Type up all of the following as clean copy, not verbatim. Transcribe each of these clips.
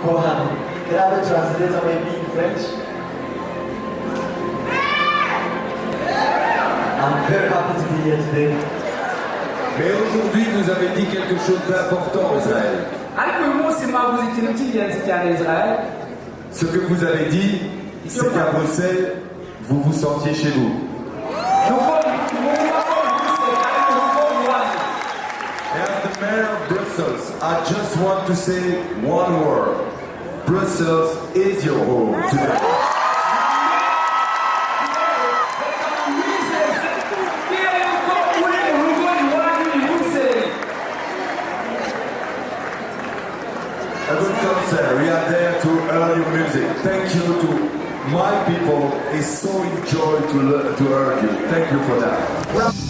Kohan. Can I have a translator maybe in French? I'm very happy to be here today. Mais aujourd'hui, vous avez dit quelque chose d'important, Israël. ariko uyu munsi mwavuze ikintu cy'ingenzi cyane Israel. Ce que vous avez dit, c'est qu'à Bruxelles, vous vous sentiez chez vous. As the mayor of Brussels, I just want to say one word. Brussels is your home today. A good concert. We are there to earn your music. Thank you to my people. It's so enjoy to hear you. Thank you for that.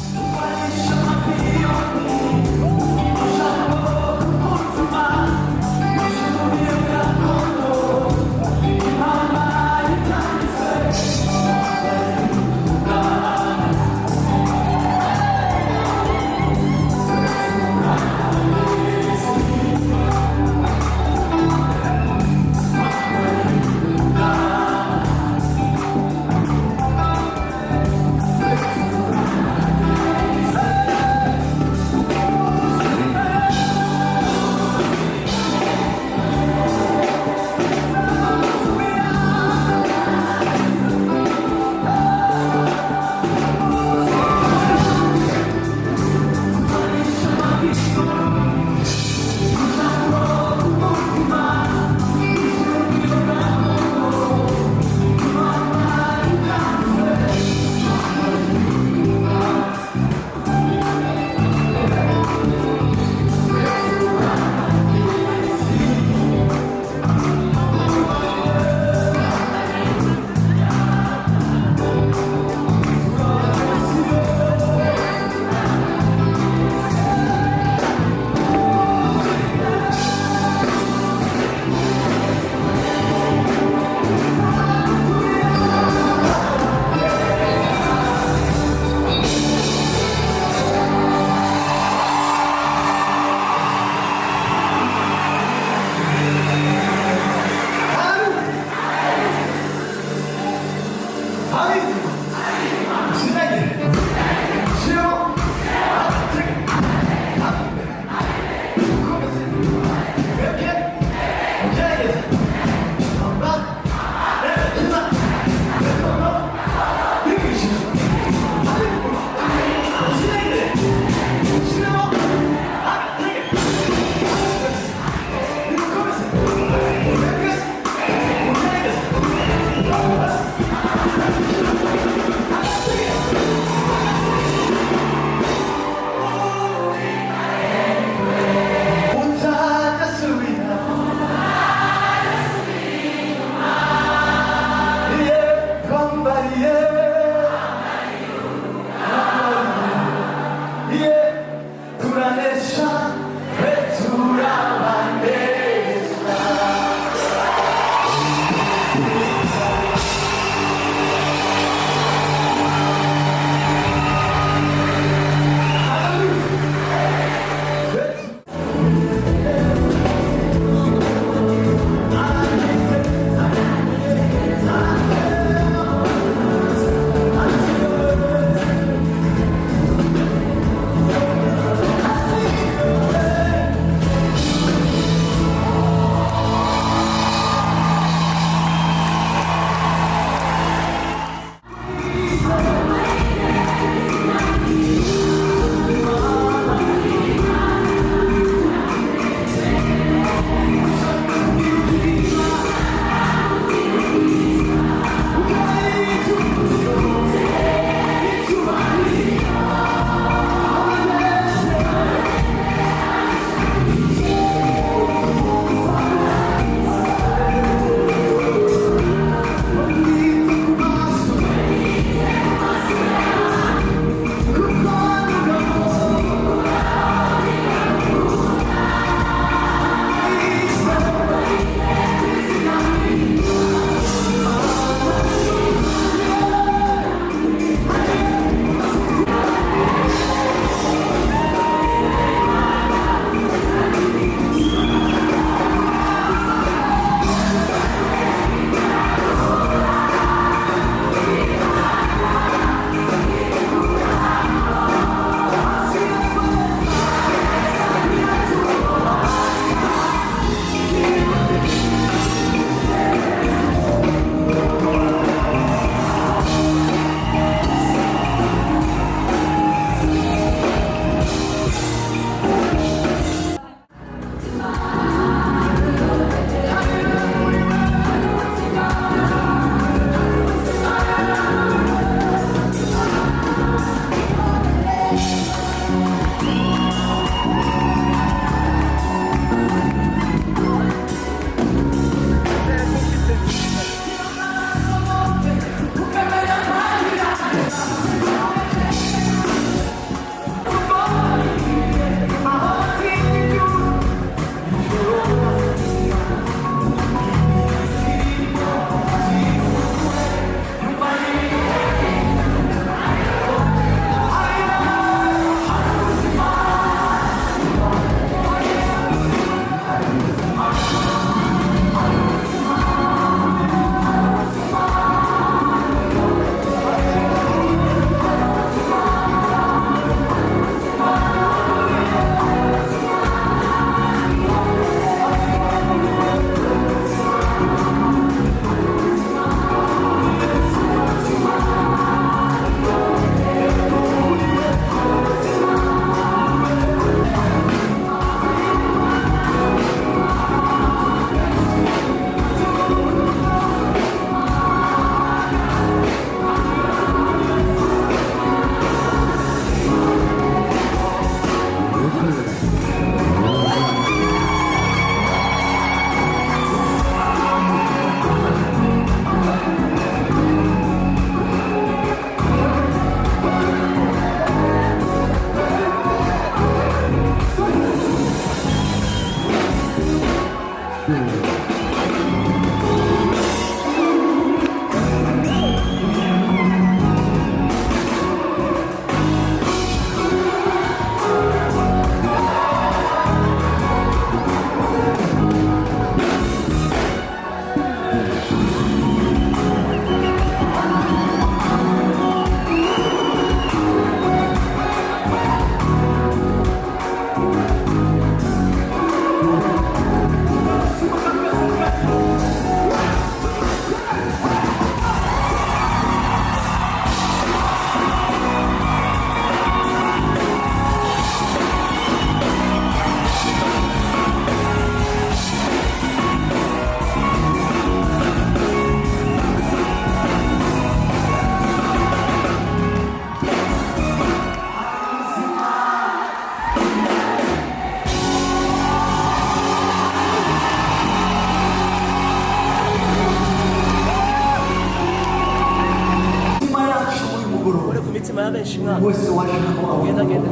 imitima ya benshi mwana wese waje aho genda genda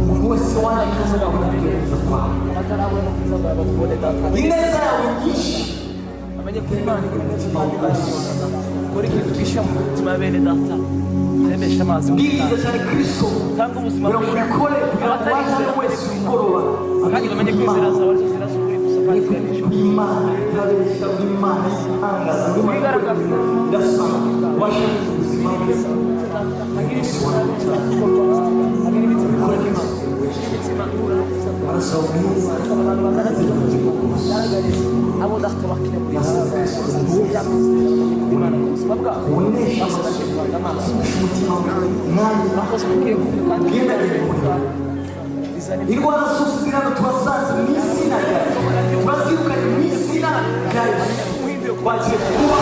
umuntu wese waje aho agerageza kwawe atarabona kuza babone data ineza yawe nyinshi amenye ko Imana iri mu mutima wawe kuri ikintu twishyira mu mitima ya bene data rebesha amazi bwiriza cyane Kristo tanga ubuzima kugira ngo ubikore kugira ngo waje wese umugoroba kandi bamenye ko inzira zawe arizo nzira z'ukuri gusa kandi twemeje Imana itabeshya Imana itangaza Imana idasana waje ubuzima bwiza abo data bakine muri Imana ubuzima bwabo indwara zose zirano tubasanze mu izina ryawe turazirukanye mu izina rya Yesu wagiye kuba